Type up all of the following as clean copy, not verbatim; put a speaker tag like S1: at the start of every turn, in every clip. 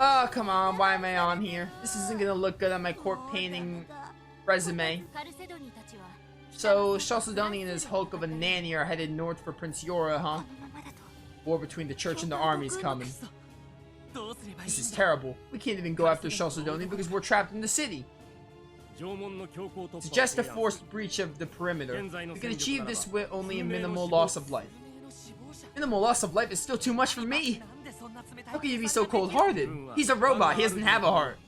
S1: Oh, come on, why am I on here? This isn't gonna look good on my court painting resume. So, Chalcedony and his hulk of a nanny are headed north for Prince Yora, huh? War between the church and the army's coming. This is terrible. We can't even go after Chalcedony because we're trapped in the city. It's just a forced breach of the perimeter. We can achieve this with only a minimal loss of life. Minimal loss of life is still too much for me! How can you be so cold-hearted? He's a robot, he doesn't have a heart.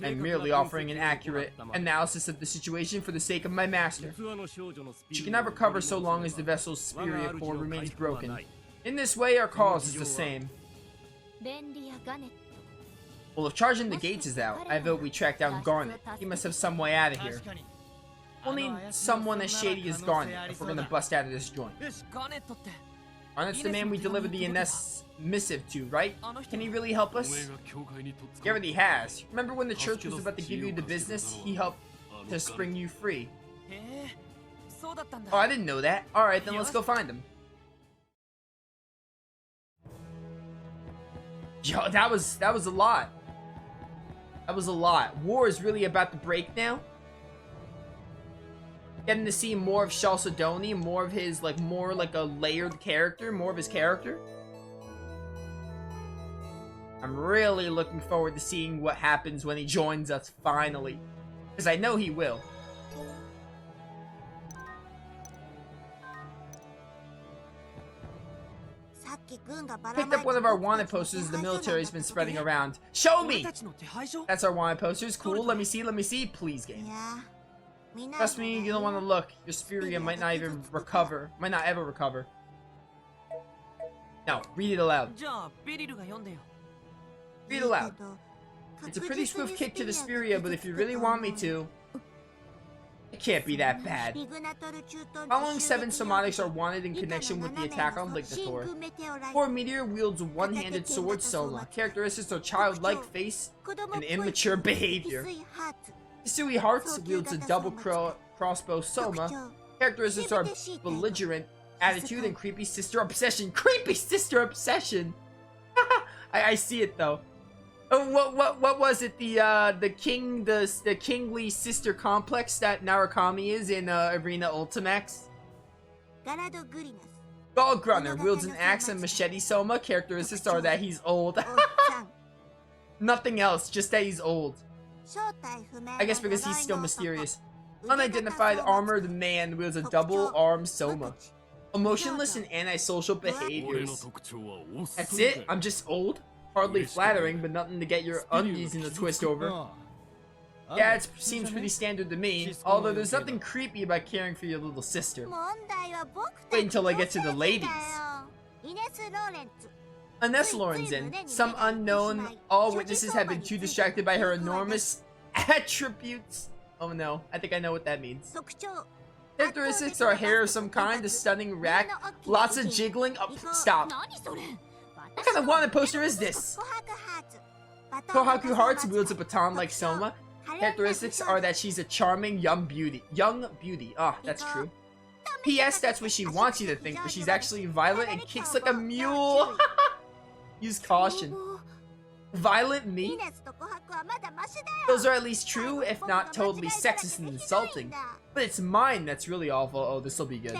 S1: I'm merely offering an accurate analysis of the situation for the sake of my master. She cannot recover so long as the vessel's superior core remains broken. In this way, our cause is the same. Well, if charging the gates is out, I vote we track down Garnet. He must have some way out of here. We'll need someone as shady as Garnet if we're gonna bust out of this joint. Garnet's the man we delivered the Ines missive to, right? Can he really help us? He already has. Remember when the church was about to give you the business? He helped to spring you free. Oh, I didn't know that. Alright, then let's go find him. Yo, that was a lot. That was a lot. War is really about to break now. Getting to see more of Chalcedony, more of his, more like a layered character, more of his character. I'm really looking forward to seeing what happens when he joins us, finally. Because I know he will. Picked up one of our wanted posters the military's been spreading around. Show me! That's our wanted posters. Cool, let me see. Please, game. Trust me, you don't want to look. Your Spiria might not even recover. Might not ever recover. No, read it aloud. Read it aloud. It's a pretty swift kick to the Spiria, but if you really want me to, it can't be that bad. Following 7 somatics are wanted in connection with the attack on Lignator. 4 Meteor wields a one-handed sword Soma. Characteristics are childlike face and immature behavior. Hisui Hearts wields a double crossbow Soma. Characteristics are belligerent attitude and creepy sister obsession. Creepy sister obsession! I see it though. Oh, what was it? The kingly sister complex that Narukami is in Arena Ultimax? Gallgrunner wields an axe and machete Soma. Characteristics are that he's old. Nothing else, just that he's old. I guess because he's still mysterious. Unidentified armored man wields a double-armed Soma. Emotionless and antisocial behaviors. That's it? I'm just old? Hardly flattering, but nothing to get your undies in a twist over. Yeah, it seems pretty standard to me, although there's nothing creepy about caring for your little sister. Wait until I get to the ladies. Ines Lorenzen, some unknown, all witnesses have been too distracted by her enormous attributes. Oh no, I think I know what that means. Characteristics are hair of some kind, a stunning rack, lots of jiggling. Oh, stop. What kind of wanted poster is this? Kohaku Hearts wields a baton like Soma. Characteristics are that she's a charming young beauty. Ah, that's true. P.S. That's what she wants you to think, but she's actually violent and kicks like a mule. Use caution. Violent me? Those are at least true, if not totally sexist and insulting. But it's mine that's really awful. Oh, this'll be good.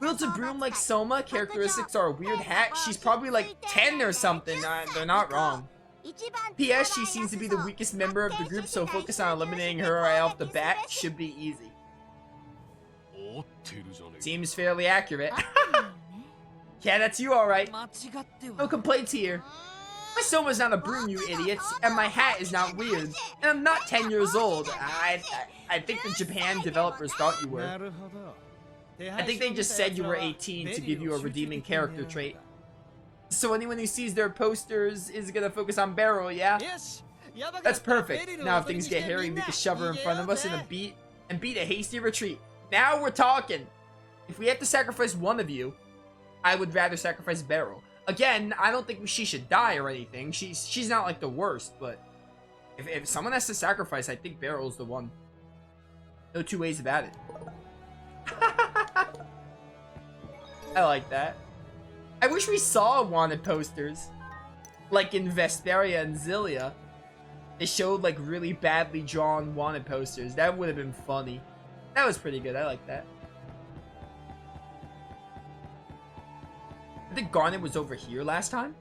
S1: Wields a broom like Soma. Characteristics are a weird hat. She's probably like 10 or something. They're not wrong. P.S. She seems to be the weakest member of the group, so focus on eliminating her right off the bat should be easy. Seems fairly accurate. Yeah, that's you alright. No complaints here. My Soma's not a broom, you idiots, and my hat is not weird. And I'm not 10 years old. I think the Japan developers thought you were. I think they just said you were 18 to give you a redeeming character trait. So anyone who sees their posters is gonna focus on Beryl, yeah? That's perfect. Now if things get hairy, we can shove her in front of us and beat a hasty retreat. Now we're talking. If we have to sacrifice one of you, I would rather sacrifice Beryl. Again, I don't think she should die or anything. She's not like the worst, but if someone has to sacrifice, I think Beryl's the one. No two ways about it. I like that. I wish we saw wanted posters. Like in Vesperia and Zilia, they showed like really badly drawn wanted posters. That would have been funny. That was pretty good. I like that. I think Garnet was over here last time.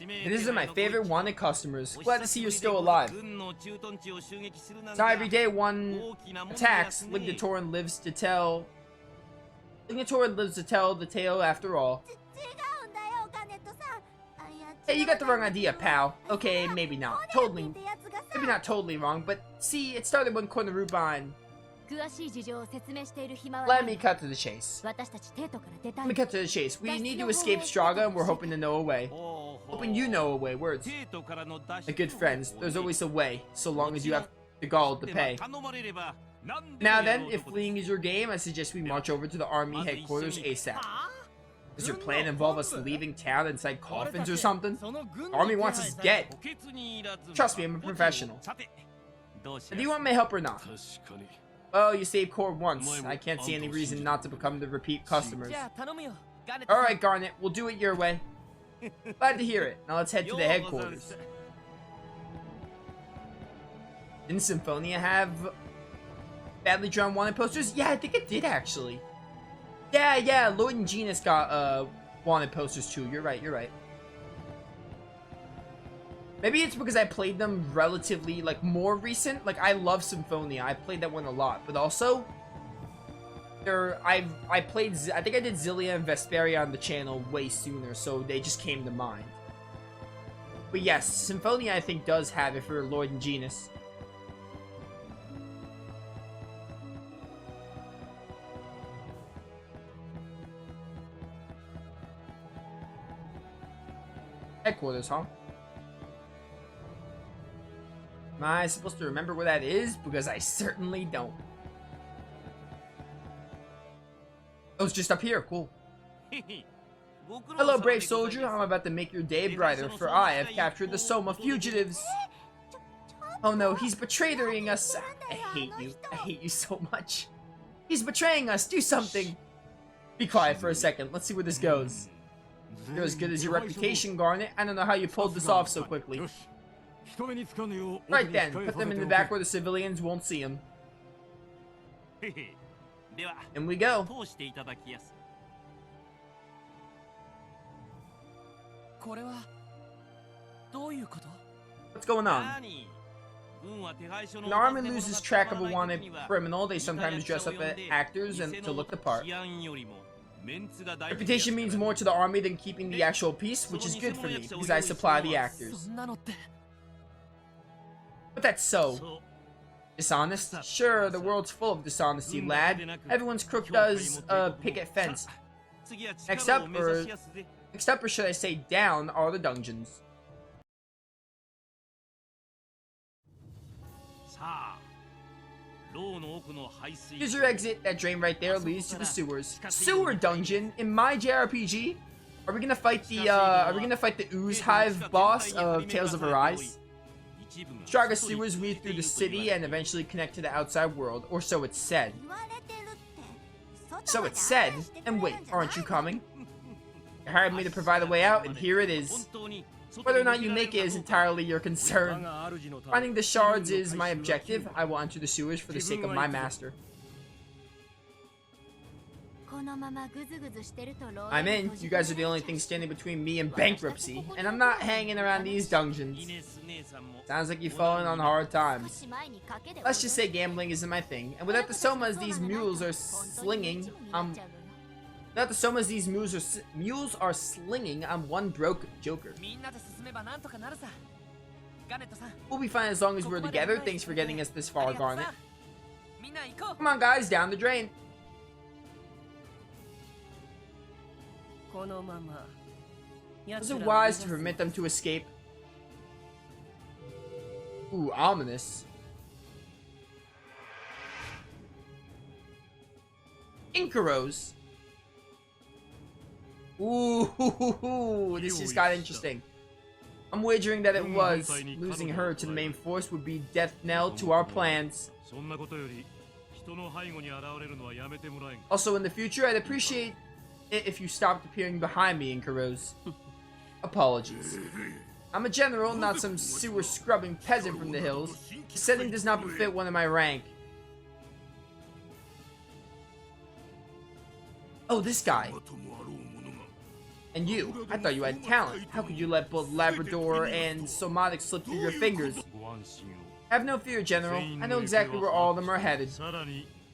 S1: And these are my favorite wanted customers. Glad to see you're still alive. It's not every day one attacks. Lignitorin lives to tell the tale after all. Hey, you got the wrong idea, pal. Okay, maybe not. Maybe not totally wrong, but see, it started when Konorubine. Let me cut to the chase. We need to escape Straga, and we're hoping to know a way. Hoping you know a way. Words. Like good friends, there's always a way, so long as you have the gall to pay. Now then, if fleeing is your game, I suggest we march over to the army headquarters ASAP. Does your plan involve us leaving town inside coffins or something? The army wants us dead. Trust me, I'm a professional. Do you want my help or not? Oh, you saved Corp once. I can't see any reason not to become the repeat customers. Alright, Garnet, we'll do it your way. Glad to hear it. Now let's head to the headquarters. Didn't Symphonia have badly drawn wanted posters? Yeah, I think it did actually. Yeah, Lloyd and Genus got wanted posters too. You're right. Maybe it's because I played them relatively like more recent. Like I love Symphonia. I played that one a lot, but also I think I did Zilia and Vesperia on the channel way sooner, so they just came to mind. But yes, Symphonia I think does have it for Lloyd and Genus. Headquarters, huh? Am I supposed to remember where that is? Because I certainly don't. Oh, it's just up here. Cool. Hello, brave soldier. I'm about to make your day brighter, for I have captured the Soma Fugitives. Oh no, he's betraying us. I hate you. I hate you so much. He's betraying us. Do something. Be quiet for a second. Let's see where this goes. You're as good as your reputation, Garnet. I don't know how you pulled this off so quickly. Right then, put them in the back where the civilians won't see them. In we go. What's going on? When the army loses track of a wanted criminal, they sometimes dress up as actors and to look the part. Reputation means more to the army than keeping the actual peace, which is good for me, because I supply the actors. But that's so. Dishonest? Sure, the world's full of dishonesty, lad. Everyone's crook does picket fence. Next up, or should I say down, are the dungeons. Here's your exit. That drain right there leads to the sewers. Sewer dungeon in my JRPG? Are we gonna fight the Ooze Hive boss of Tales of Arise? Straga sewers weave through the city and eventually connect to the outside world, or so it's said. So it's said? And wait, aren't you coming? You hired me to provide a way out, and here it is. Whether or not you make it is entirely your concern. Finding the shards is my objective. I will enter the sewers for the sake of my master. I'm in. You guys are the only thing standing between me and bankruptcy, and I'm not hanging around these dungeons. Sounds like you've fallen on hard times. Let's just say gambling isn't my thing, and without the somas these mules are slinging, I'm one broke joker. We'll be fine as long as we're together. Thanks for getting us this far, Garnet. Come on, guys, down the drain. Was it wise to permit them to escape? Ooh, ominous. Inkaros. Ooh, this just got interesting. I'm wagering that it was. Losing her to the main force would be death knell to our plans. Also, in the future, I'd appreciate it if you stopped appearing behind me, Inkaros. Apologies. I'm a general, not some sewer-scrubbing peasant from the hills. The setting does not befit one of my rank. Oh, this guy. And you. I thought you had talent. How could you let both Labrador and Somatic slip through your fingers? Have no fear, General. I know exactly where all of them are headed.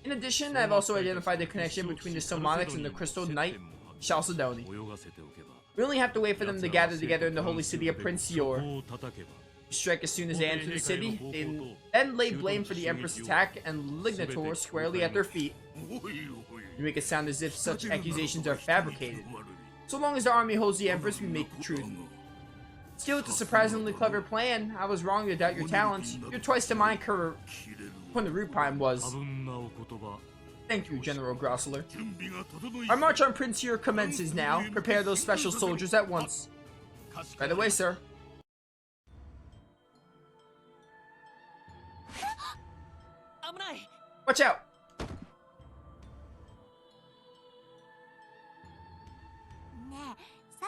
S1: In addition, I've also identified the connection between the Somatics and the Crystal Knight, Chalcedony. We only have to wait for them to gather together in the holy city of Prince Yor. You strike as soon as they enter the city, then lay blame for the Empress' attack and Lignator squarely at their feet. You make it sound as if such accusations are fabricated. So long as the army holds the Empress, we make the truth. Still, it's a surprisingly clever plan. I was wrong to doubt your talents. You're twice to my curve when the Rupine was. Thank you, General Grossler. Our march on Prince Yor commences now. Prepare those special soldiers at once. Right away, sir. Watch out!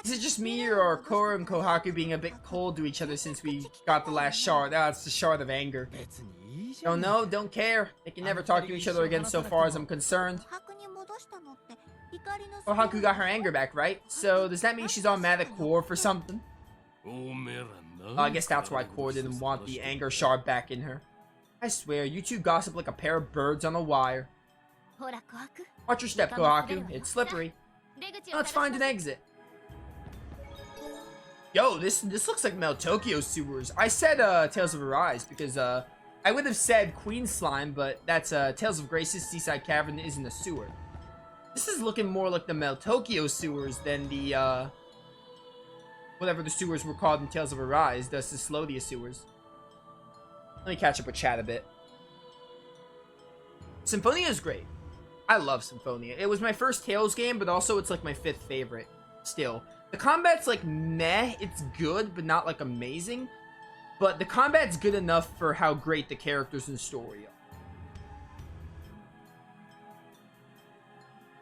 S1: Is it just me, or are Korra and Kohaku being a bit cold to each other since we got the last shard? Ah, it's the shard of anger. Don't know, don't care. They can never talk to each other again so far as I'm concerned. Kohaku got her anger back, right? So, does that mean she's all mad at Korra for something? I guess that's why Korra didn't want the anger shard back in her. I swear, you two gossip like a pair of birds on a wire. Watch your step, Kohaku. It's slippery. Let's find an exit. Yo, this looks like Mel Tokyo sewers. I said Tales of Arise because I would have said Queen Slime, but that's Tales of Grace's Seaside Cavern isn't a sewer. This is looking more like the Mel Tokyo sewers than the whatever the sewers were called in Tales of Arise, the Cyslodia sewers. Let me catch up with chat a bit. Symphonia is great. I love Symphonia. It was my first Tales game, but also it's like my 5th favorite still. The combat's like meh, it's good, but not like amazing. But the combat's good enough for how great the characters and story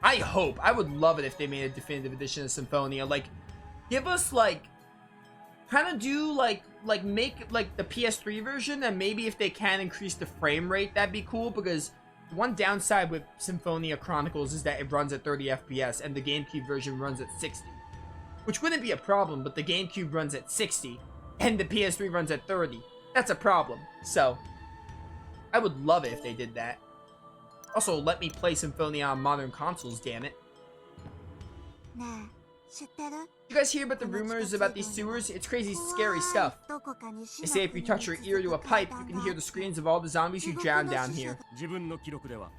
S1: are. I would love it if they made a definitive edition of Symphonia. Like, give us like, kind of do like make like the PS3 version, and maybe if they can increase the frame rate, that'd be cool. Because one downside with Symphonia Chronicles is that it runs at 30 FPS, and the GameCube version runs at 60. Which wouldn't be a problem, but the GameCube runs at 60, and the PS3 runs at 30. That's a problem. So, I would love it if they did that. Also, let me play Symphonia on modern consoles, damn it. You guys hear about the rumors about these sewers? It's crazy, scary stuff. They say if you touch your ear to a pipe, you can hear the screams of all the zombies who drown down here.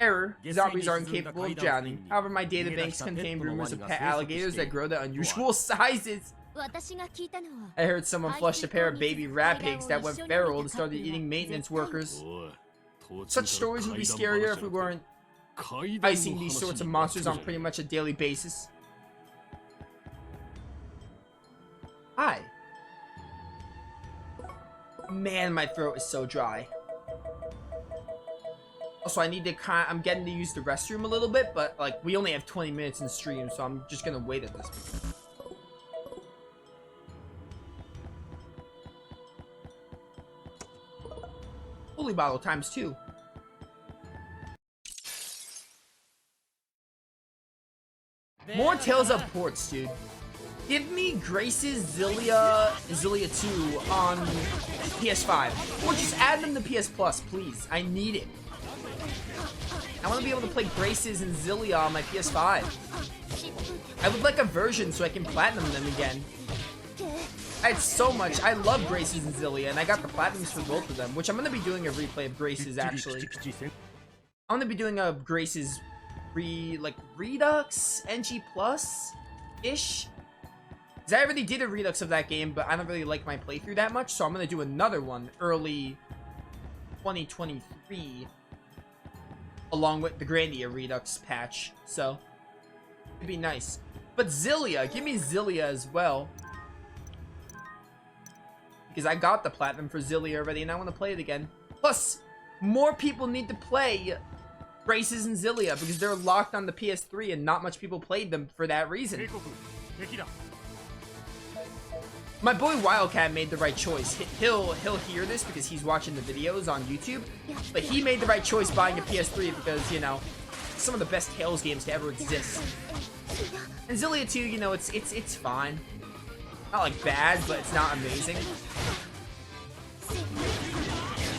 S1: Error. Zombies are incapable of drowning. However, my databanks contain rumors of pet alligators that grow to unusual sizes. I heard someone flushed a pair of baby rat pigs that went feral and started eating maintenance workers. Such stories would be scarier if we weren't icing these sorts of monsters on pretty much a daily basis. Hi. Man, my throat is so dry. Also, I'm getting to use the restroom a little bit, but like we only have 20 minutes in stream, so I'm just gonna wait at this point. Holy bottle times 2. More Tales of Ports, dude. Give me Grace's Zillia 2 on PS5. Or just add them to PS Plus, please. I need it. I want to be able to play Grace's and Zillia on my PS5. I would like a version so I can platinum them again. I had so much. I love Grace's and Zillia, and I got the platinums for both of them, which I'm going to be doing a replay of Grace's, actually. I'm going to be doing a Grace's Redux, NG Plus-ish. Because I already did a Redux of that game, but I don't really like my playthrough that much, so I'm going to do another one early 2023, along with the Grandia Redux patch, so it'd be nice. But Zillia, give me Zillia as well. Because I got the platinum for Zillia already, and I want to play it again. Plus, more people need to play Graces and Zillia, because they're locked on the PS3 and not much people played them for that reason. My boy Wildcat made the right choice. He'll hear this because he's watching the videos on YouTube, but he made the right choice buying a PS3 because, you know, some of the best Tales games to ever exist. And Zillia 2, you know, it's fine. Not like bad, but it's not amazing.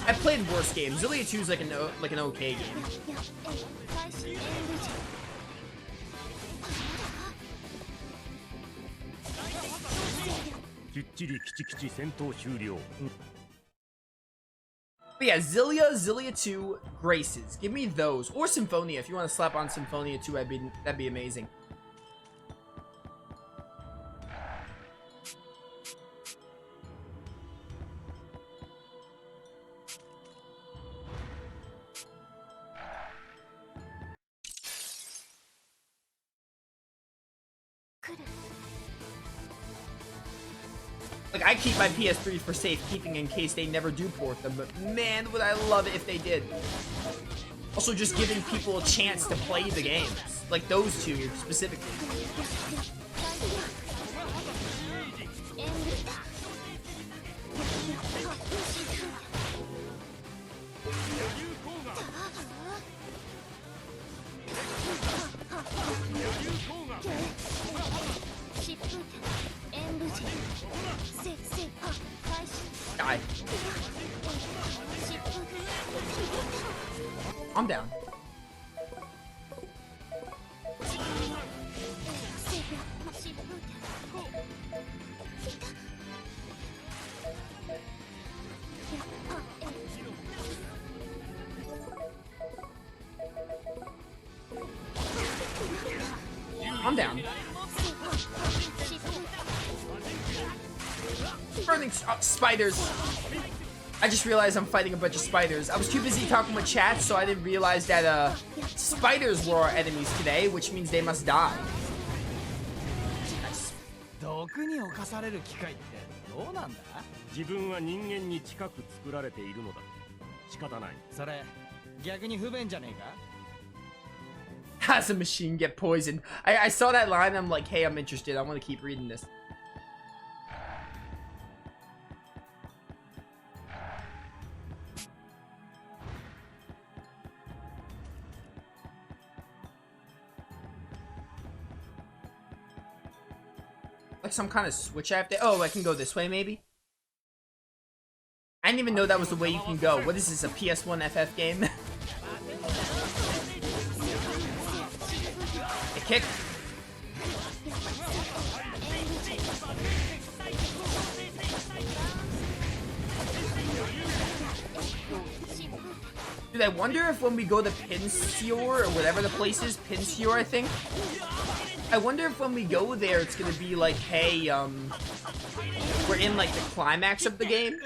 S1: I've played worse games. Zillia 2 is like an okay game. But yeah, Zillia 2, Graces. Give me those. Or Symphonia. If you want to slap on Symphonia 2, that'd be amazing. Like, I keep my PS3 for safekeeping in case they never do port them, but man, would I love it if they did. Also, just giving people a chance to play the games. Like those two, specifically. Die. I'm down. I'm down. Burning spiders. I just realized I'm fighting a bunch of spiders. I was too busy talking with chat, so I didn't realize that spiders were our enemies today, which means they must die. Nice. Has a machine get poisoned? I saw that line, I'm like, hey, I'm interested. I want to keep reading this. Like some kind of switch I have to... Oh, I can go this way, maybe? I didn't even know that was the way you can go. What is this, a PS1 FF game? A kick. Dude, I wonder if when we go to Pinsior, or whatever the place is, Pinsior, I think. I wonder if when we go there, it's gonna be like, hey, we're in like the climax of the game.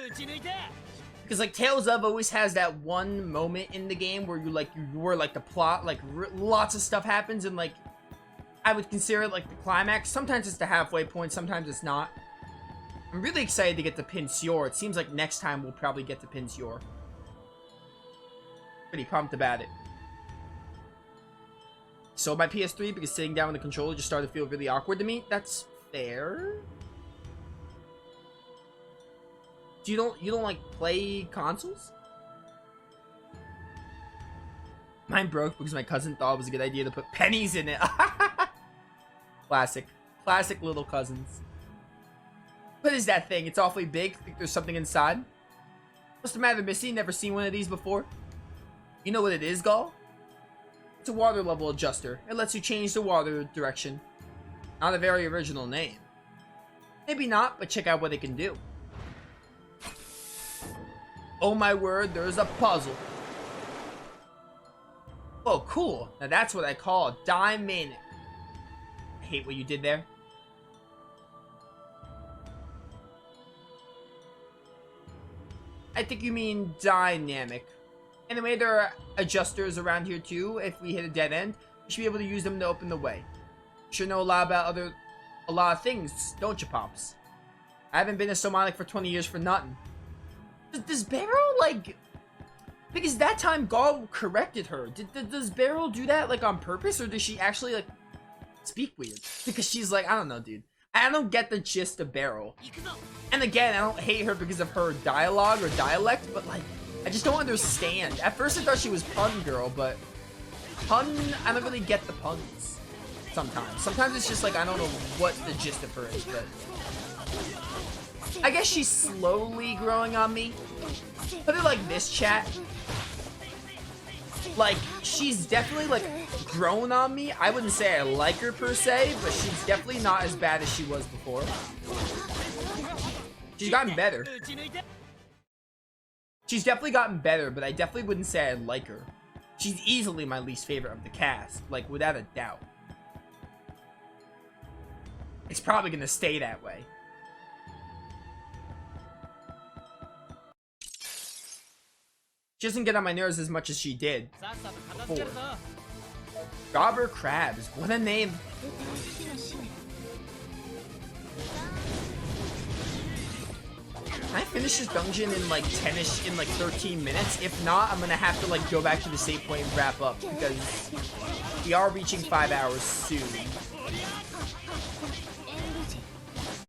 S1: Because like Tales of always has that one moment in the game where you were like the plot, like lots of stuff happens, and like I would consider it like the climax. Sometimes it's the halfway point, sometimes it's not. I'm really excited to get to Pinsior. It seems like next time we'll probably get to Pinsior. Pretty pumped about it. Sold my PS3 because sitting down with the controller just started to feel really awkward to me. That's fair. You don't like play consoles? Mine broke because my cousin thought it was a good idea to put pennies in it. Classic little cousins. What is that thing? It's awfully big. Think there's something inside. What's the matter, Missy? Never seen one of these before? You know what it is, Gall? It's a water level adjuster. It lets you change the water direction. Not a very original name. Maybe not, but check out what it can do. Oh my word, there's a puzzle. Oh, cool. Now that's what I call a diamond. I hate what you did there. I think you mean dynamic. Anyway, there are adjusters around here too. If we hit a dead end, you should be able to use them to open the way. You should know a lot about a lot of things, don't you, Pops? I haven't been a Somonic for 20 years for nothing. Does Barrow, like... Because that time Gaul corrected her. Does Beryl do that like on purpose, or does she actually like speak weird? Because she's like, I don't know, dude. I don't get the gist of Beryl. And again, I don't hate her because of her dialogue or dialect, but like, I just don't understand. At first I thought she was pun girl, but pun, I don't really get the puns sometimes. Sometimes it's just like, I don't know what the gist of her is, but I guess she's slowly growing on me. Put it like this, chat. Like, she's definitely, like, grown on me. I wouldn't say I like her per se, but she's definitely not as bad as she was before. She's gotten better. She's definitely gotten better, but I definitely wouldn't say I like her. She's easily my least favorite of the cast, like, without a doubt. It's probably gonna stay that way. She doesn't get on my nerves as much as she did before. Gobber Crabs, what a name. Can I finish this dungeon in like 10ish, in like 13 minutes? If not, I'm gonna have to like go back to the save point and wrap up, because we are reaching 5 hours soon.